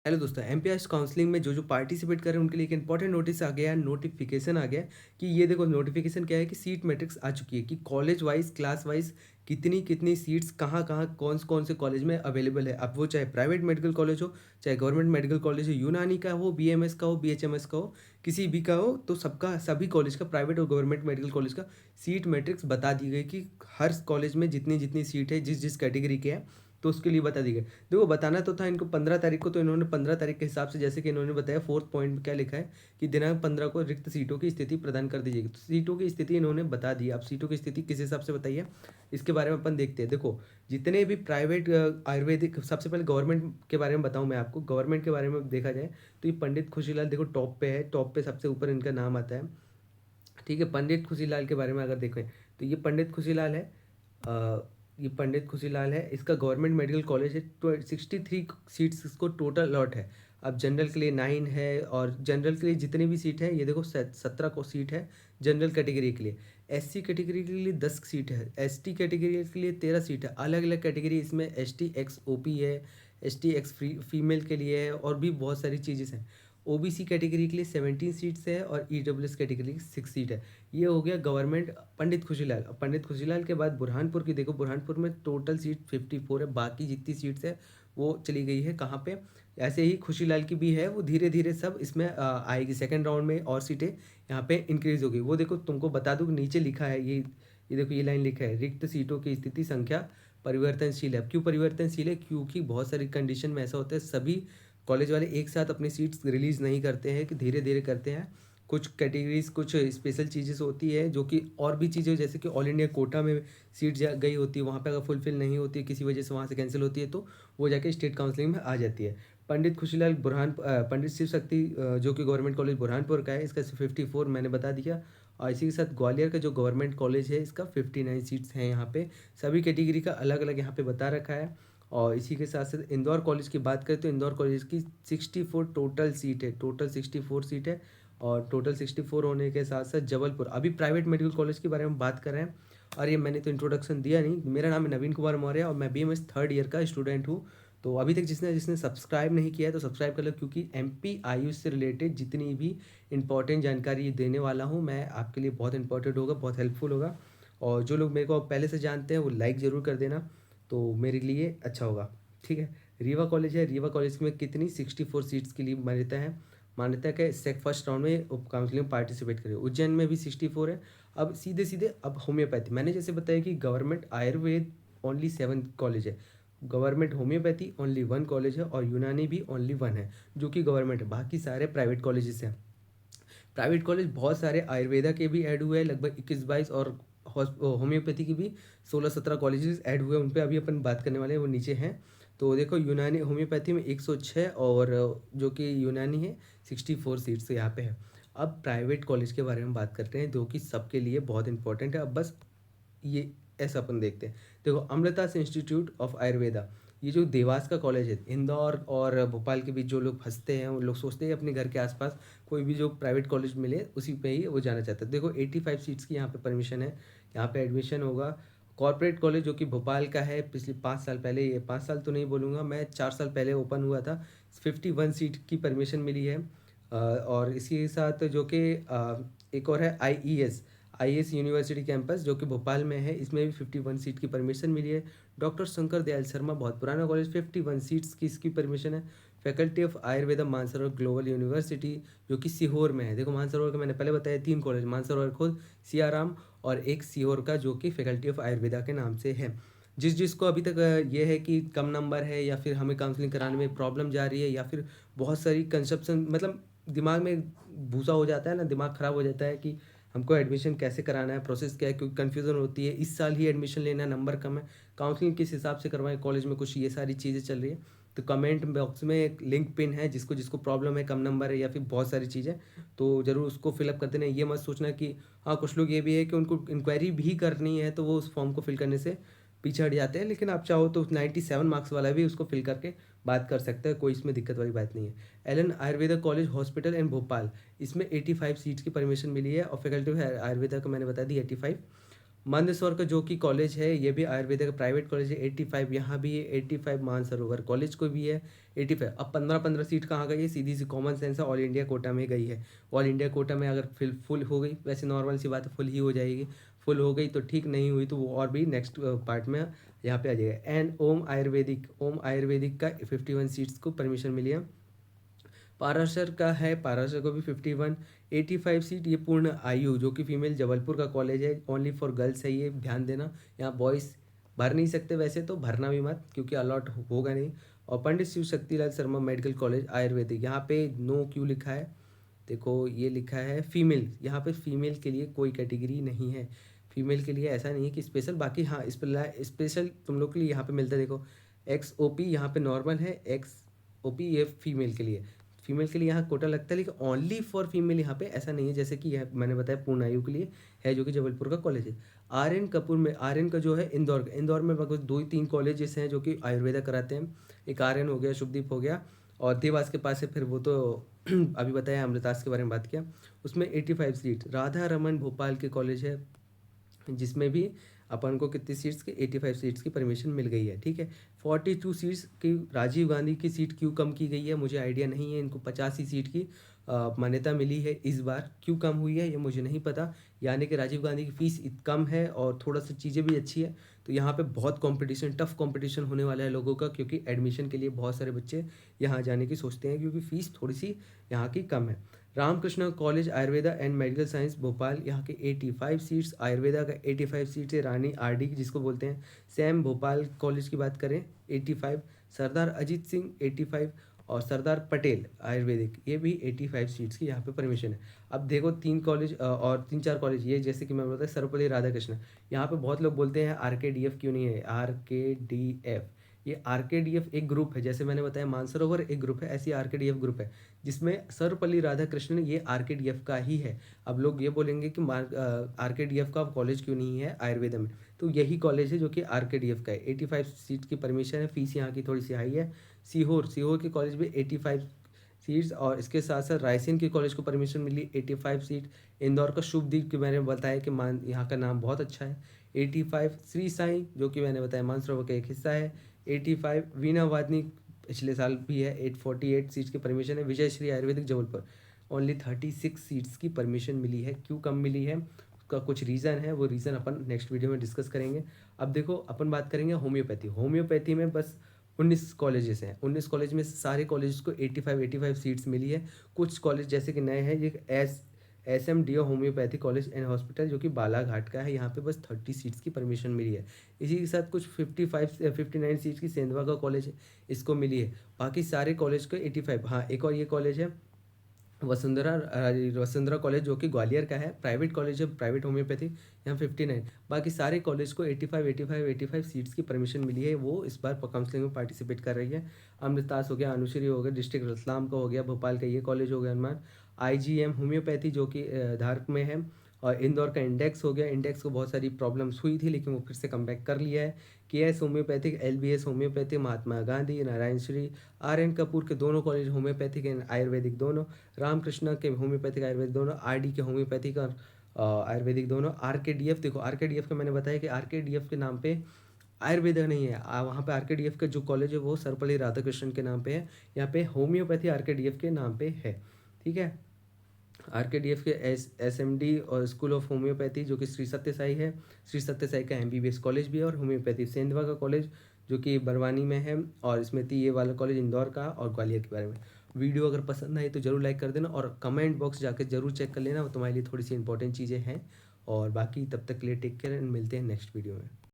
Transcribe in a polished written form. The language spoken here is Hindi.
हेलो दोस्तों, एमपीएस काउंसलिंग में जो पार्टिसिपेट कर रहे हैं उनके लिए एक इंपॉर्टेंट नोटिस आ गया है, नोटिफिकेशन आ गया है कि ये देखो नोटिफिकेशन क्या है कि सीट मैट्रिक्स आ चुकी है कि कॉलेज वाइज क्लास वाइज कितनी कितनी सीट्स कहाँ कहाँ कौन से कॉलेज में अवेलेबल है। अब वो चाहे प्राइवेट मेडिकल कॉलेज हो, चाहे गवर्नमेंट मेडिकल कॉलेज हो, यूनानी का हो, बीएमएस का हो, बीएचएमएस का हो, किसी भी का हो, तो सबका सभी कॉलेज का प्राइवेट और गवर्नमेंट मेडिकल कॉलेज का सीट मैट्रिक्स बता दी गई कि हर कॉलेज में जितनी जितनी सीट है जिस जिस कैटेगरी के हैं, तो उसके लिए बता दी गई। देखो बताना तो था इनको 15 तारीख को, तो इन्होंने 15 तारीख के हिसाब से जैसे कि इन्होंने बताया फोर्थ पॉइंट में क्या लिखा है कि दिनांक 15 को रिक्त सीटों की स्थिति प्रदान कर दी जाएगी। तो सीटों की स्थिति इन्होंने बता दी। अब सीटों की स्थिति किस हिसाब से बताइए, इसके बारे में अपन देखते हैं। देखो जितने भी प्राइवेट आयुर्वेदिक, सबसे पहले गवर्नमेंट के बारे में बताऊं मैं आपको। गवर्नमेंट के बारे में देखा जाए तो ये पंडित खुशीलाल देखो टॉप पे है, टॉप पे सबसे ऊपर इनका नाम आता है। ठीक है, पंडित खुशीलाल के बारे में अगर देखें तो ये पंडित खुशीलाल है। ये पंडित खुशीलाल है, इसका गवर्नमेंट मेडिकल कॉलेज है। 63 सीट्स इसको टोटल अलॉट है। अब जनरल के लिए 9 है, और जनरल के लिए जितनी भी सीट है ये देखो 17 को सीट है जनरल कैटेगरी के लिए। एससी कैटेगरी के लिए 10 सीट है, एसटी कैटेगरी के लिए 13 सीट है। अलग अलग कैटेगरी इसमें एसटी एक्स ओपी है, एसटी एक्स फीमेल के लिए है, और भी बहुत सारी चीज़ें हैं। ओबीसी कैटेगरी के लिए 17 सीट्स है, और ईडब्ल्यूएस कैटेगरी की 6 सीट है। ये हो गया गवर्नमेंट पंडित खुशीलाल। अब पंडित खुशीलाल के बाद बुरहानपुर की देखो, बुरहानपुर में टोटल सीट 54 है, बाकी जितनी सीट्स है वो चली गई है कहाँ पे। ऐसे ही खुशीलाल की भी है, वो धीरे धीरे सब इसमें आएगी सेकंड राउंड में, और सीटें यहाँ पे इंक्रीज होगी। वो देखो तुमको बता दूँ, नीचे लिखा है ये देखो ये लाइन लिखा है, रिक्त सीटों की स्थिति संख्या परिवर्तनशील है। अब क्यों परिवर्तनशील है? क्योंकि बहुत सारी कंडीशन में ऐसा होता है, सभी कॉलेज वाले एक साथ अपनी सीट्स रिलीज नहीं करते हैं, कि धीरे धीरे करते हैं। कुछ कैटेगरीज, कुछ स्पेशल चीज़ें होती है जो कि, और भी चीज़ें जैसे कि ऑल इंडिया कोटा में सीट जा गई होती है, वहाँ पे अगर फुलफिल नहीं होती है किसी वजह से, वहाँ से कैंसिल होती है, तो वो जाके स्टेट काउंसलिंग में आ जाती है। पंडित खुशीलाल पंडित शिव शक्ति जो कि गवर्नमेंट कॉलेज बुरहानपुर का है, इसका 54 मैंने बता दिया। और इसी के साथ ग्वालियर का जो गवर्नमेंट कॉलेज है, इसका 59 सीट्स हैं यहाँ पे। सभी कैटेगरी का अलग अलग यहाँ पे बता रखा है। और इसी के साथ साथ इंदौर कॉलेज की बात करें तो इंदौर कॉलेज की 64 टोटल सीट है, टोटल 64 सीट है। और टोटल 64 होने के साथ साथ जबलपुर, अभी प्राइवेट मेडिकल कॉलेज के बारे में बात कर रहे हैं। और ये मैंने तो इंट्रोडक्शन दिया नहीं, मेरा नाम है नवीन कुमार मौर्य, और मैं बीएमएस थर्ड ईयर का स्टूडेंट हूँ। तो अभी तक जिसने जिसने सब्सक्राइब नहीं किया है तो सब्सक्राइब कर लो, क्योंकि एमपी आयुष से रिलेटेड जितनी भी इंपॉर्टेंट जानकारी देने वाला हूँ मैं आपके लिए, बहुत इंपॉर्टेंट होगा, बहुत हेल्पफुल होगा। और जो लोग मेरे को पहले से जानते हैं वो लाइक ज़रूर कर देना, तो मेरे लिए अच्छा होगा। ठीक है। रीवा कॉलेज है, रीवा कॉलेज में कितनी 64 सीट्स के लिए मान्यता है। मान्यता का सेक फर्स्ट राउंड में काउंसलिंग में पार्टिसिपेट करे। उज्जैन में भी 64 है। अब सीधे सीधे अब होम्योपैथी, मैंने जैसे बताया कि गवर्नमेंट आयुर्वेद ओनली 7 कॉलेज है, गवर्नमेंट होम्योपैथी ओनली 1 कॉलेज है, और यूनानी भी ओनली 1 है जो कि गवर्नमेंट है, बाकी सारे प्राइवेट कॉलेजेस हैं। प्राइवेट कॉलेज बहुत सारे आयुर्वेदा के भी ऐड हुए हैं, लगभग 21-22, और होम्योपैथी की भी 16-17 कॉलेजेस ऐड हुए हैं। उन पर अभी अपन बात करने वाले हैं, वो नीचे हैं। तो देखो यूनानी होम्योपैथी में 106, और जो कि यूनानी है 64 सीट्स यहाँ पे है। अब प्राइवेट कॉलेज के बारे में बात करते हैं, जो कि सबके लिए बहुत इंपॉर्टेंट है। अब बस ये ऐसा अपन देखते हैं। देखो अमृतास इंस्टीट्यूट ऑफ आयुर्वेदा, ये जो देवास का कॉलेज है, इंदौर और भोपाल के बीच जो लोग फंसते हैं, उन लोग सोचते हैं अपने घर के आसपास कोई भी जो प्राइवेट कॉलेज मिले उसी पे ही वो जाना चाहता है। देखो 85 सीट्स की यहाँ पे परमिशन है, यहाँ पे एडमिशन होगा। कॉर्पोरेट कॉलेज जो कि भोपाल का है, पिछले 5 साल पहले, ये 5 साल तो नहीं बोलूँगा मैं, 4 साल पहले ओपन हुआ था। 51 सीट की परमिशन मिली है। और इसी के साथ जो कि एक और है आईईएस यूनिवर्सिटी कैंपस जो कि भोपाल में है, इसमें भी 51 सीट की परमिशन मिली है। डॉक्टर शंकर दयाल शर्मा, बहुत पुराना कॉलेज, 51 सीट्स की इसकी परमिशन है। Faculty of Ayurveda Mansarovar global university जो कि सीहोर में है। देखो मानसरोवर का मैंने पहले बताया 3 कॉलेज, मानसरोवर खुद, सियाराम, और एक सीहोर का जो कि फैकल्टी ऑफ आयुर्वेदा के नाम से है। जिसको अभी तक ये है कि कम नंबर है, या फिर हमें काउंसलिंग कराने में प्रॉब्लम जा रही है, या फिर बहुत सारी कंसेप्शन, मतलब दिमाग में भूसा हो जाता है ना, दिमाग ख़राब हो जाता है कि हमको एडमिशन कैसे कराना है, प्रोसेस क्या है, क्योंकि कन्फ्यूज़न होती है, इस साल ही एडमिशन लेना है, नंबर कम है, काउंसलिंग किस हिसाब से करवाएं कॉलेज में, कुछ ये सारी चीज़ें चल रही है। तो कमेंट बॉक्स में एक लिंक पिन है, जिसको जिसको प्रॉब्लम है, कम नंबर है या फिर बहुत सारी चीज़ें, तो ज़रूर उसको फिलअप कर देना। ये मत सोचना कि हाँ, कुछ लोग ये भी है कि उनको इंक्वायरी भी करनी है तो वो उस फॉर्म को फिल करने से पीछे हट जाते हैं, लेकिन आप चाहो तो 97 मार्क्स वाला भी उसको फिल करके बात कर सकते हैं, कोई इसमें दिक्कत वाली बात नहीं है। Allen Ayurveda college hospital and Bhopal, इसमें 85 सीट्स की परमिशन मिली है, और फैकल्टी ऑफ आयुर्वेदा को मैंने बता दी 85। मंदसौर का जो कि कॉलेज है ये भी आयुर्वेदा का प्राइवेट कॉलेज है 85, यहाँ भी है 85, मानसरोवर कॉलेज को भी है 85। अब 15-15 सीट कहाँ गई है, सीधी सी कॉमन सेंस है, ऑल इंडिया कोटा में गई है। ऑल इंडिया कोटा में अगर फिल फुल हो गई, वैसे नॉर्मल सी बात है फुल ही हो जाएगी, फुल हो गई तो ठीक, नहीं हुई तो वो और भी नेक्स्ट पार्ट में यहाँ पे आ जाएगा। एंड ओम आयुर्वेदिक का 51 सीट्स को परमिशन मिली है। पाराशर का है, पाराशर को भी 51, 85 सीट। ये पूर्ण आयु जो कि फीमेल जबलपुर का कॉलेज है, ओनली फॉर गर्ल्स है, ये ध्यान देना। यहाँ बॉयज़ भर नहीं सकते, वैसे तो भरना भी मत क्योंकि अलॉट होगा नहीं। और पंडित शिव शक्तिलाल शर्मा मेडिकल कॉलेज आयुर्वेदिक, यहाँ पे नो क्यों लिखा है, देखो ये लिखा है फीमेल, यहाँ पे फीमेल के लिए कोई कैटेगरी नहीं है। फीमेल के लिए ऐसा नहीं है कि स्पेशल, बाकी हाँ स्पेशल तुम लोग के लिए यहाँ पे मिलता है। देखो एक्स ओ पी यहाँ पे नॉर्मल है, एक्स ओ पी ये फीमेल के लिए, फीमेल के लिए यहाँ कोटा लगता है, लेकिन ओनली फॉर फीमेल यहाँ पे ऐसा नहीं है, जैसे कि यह मैंने बताया पूर्ण आयु के लिए है जो कि जबलपुर का कॉलेज है। आर एन कपूर में, आर एन का जो है इंदौर का, इंदौर में लगभग 2 ही 3 कॉलेजेस हैं जो कि आयुर्वेदा कराते हैं। एक आर एन हो गया, शुभदीप हो गया, और देवास के पास है फिर वो तो अभी बताया, अमृतास के बारे में बात किया। उसमें 85 सीट। राधा रमन भोपाल के कॉलेज है जिसमें भी अपन को कितनी सीट्स की, 85 सीट्स की परमिशन मिल गई है, ठीक है। 42 सीट्स की राजीव गांधी की सीट क्यों कम की गई है मुझे आइडिया नहीं है, इनको 85 सीट की मान्यता मिली है, इस बार क्यों कम हुई है ये मुझे नहीं पता। यानी कि राजीव गांधी की फ़ीस कम है और थोड़ा सा चीज़ें भी अच्छी है, तो यहाँ पे बहुत कंपटीशन, टफ कंपटीशन होने वाला है लोगों का, क्योंकि एडमिशन के लिए बहुत सारे बच्चे यहाँ जाने की सोचते हैं क्योंकि फ़ीस थोड़ी सी यहाँ की कम है। Ramakrishna college Ayurveda and medical science Bhopal, यहाँ के 85 सीट्स, आयुर्वेदा का 85 सीट्स है। रानी आरडी जिसको बोलते हैं। सैम भोपाल कॉलेज की बात करें 85, सरदार अजीत सिंह 85, और सरदार पटेल आयुर्वेदिक ये भी 85 सीट्स की यहाँ पे परमिशन है। अब देखो 3 कॉलेज और 3-4 कॉलेज ये, जैसे कि मैं बोलता है सर्वपल्ली राधाकृष्ण, यहाँ पे बहुत लोग बोलते हैं RKDF क्यों नहीं है, RKDF, ये RKDF एक ग्रुप है, जैसे मैंने बताया मानसरोवर एक ग्रुप है, ऐसी RKDF ग्रुप है जिसमें सर्वपल्ली राधाकृष्णन ये RKDF का ही है। अब लोग ये बोलेंगे कि RKDF का कॉलेज क्यों नहीं है आयुर्वेदा में, तो यही कॉलेज है जो कि RKDF का है। 85 सीट की परमिशन है, फीस यहाँ की थोड़ी सी हाई है। सीहोर के कॉलेज में 85 सीट्स, और इसके साथ साथ रायसेन के कॉलेज को परमिशन मिली 85 सीट। इंदौर का शुभदीप की मैंने बताया कि मान यहाँ का नाम बहुत अच्छा है, 85। श्री साईं जो कि मैंने बताया मानसरोवर का एक हिस्सा है, 85। वीणा वादनी पिछले साल भी है, 848 सीट्स की परमिशन है। विजय श्री आयुर्वेदिक जबलपुर, ओनली 36 सीट्स की परमिशन मिली है। क्यों कम मिली है उसका कुछ रीज़न है, वो रीज़न अपन नेक्स्ट वीडियो में डिस्कस करेंगे। अब देखो अपन बात करेंगे होम्योपैथी। होम्योपैथी में बस 19 कॉलेजेस हैं, 19 कॉलेज में सारे कॉलेज को 85 सीट्स मिली है। कुछ कॉलेज जैसे कि नए हैं, ये SMDO homeopathy college and hospital जो कि बालाघाट का है, यहाँ पे बस 30 सीट्स की परमिशन मिली है। इसी के साथ कुछ 59 सीट्स की सेंधवा का कॉलेज है, इसको मिली है। बाकी सारे कॉलेज को 85। हाँ एक और ये कॉलेज है वसुंधरा कॉलेज जो कि ग्वालियर का है, प्राइवेट कॉलेज है, प्राइवेट होम्योपैथी, यहाँ 59। बाकी सारे कॉलेज को 85 सीट्स की परमिशन मिली है, वो इस बार काउंसलिंग में पार्टिसिपेट कर रही है। अमृतास हो गया, अनुश्री हो गया, डिस्ट्रिक्ट रतलाम का हो गया, भोपाल का ये कॉलेज हो गया हनुमान। IGM होम्योपैथी जो कि धारक में है, और इंदौर का इंडेक्स हो गया। इंडेक्स को बहुत सारी प्रॉब्लम्स हुई थी लेकिन वो फिर से कम बैक कर लिया है। KS homeopathic, LBS homeopathic, Mahatma Gandhi, Narayan Shri, RN Kapoor के दोनों कॉलेज होम्योपैथिक एंड आयुर्वेदिक दोनों, रामकृष्णा के होम्योपैथिक आयुर्वेदिक दोनों, RD के होम्योपैथिक और आयुर्वेदिक दोनों। RKDF देखो, RKDF का मैंने बताया कि RKDF के नाम पे आयुर्वेदा नहीं है, वहाँ पे RKDF का जो कॉलेज है वो सर्वपल्ली राधाकृष्णन के नाम पे है। यहाँ पे होम्योपैथी RKDF के नाम पे है, ठीक है। RKDF के SMD और स्कूल ऑफ होम्योपैथी जो कि श्री सत्य साई है, श्री सत्य साई का MBBS कॉलेज भी है। और होम्योपैथी सेंधवा का कॉलेज जो कि बरवानी में है, और इसमें थी ये वाला कॉलेज इंदौर का और ग्वालियर के बारे में। वीडियो अगर पसंद आई तो जरूर लाइक कर देना, और कमेंट बॉक्स जाकर जरूर चेक कर लेना, वो तुम्हारे लिए थोड़ी सी इंपॉर्टेंट चीज़ें हैं। और बाकी तब तक के लिए टेक केयर एंड मिलते हैं नेक्स्ट वीडियो में।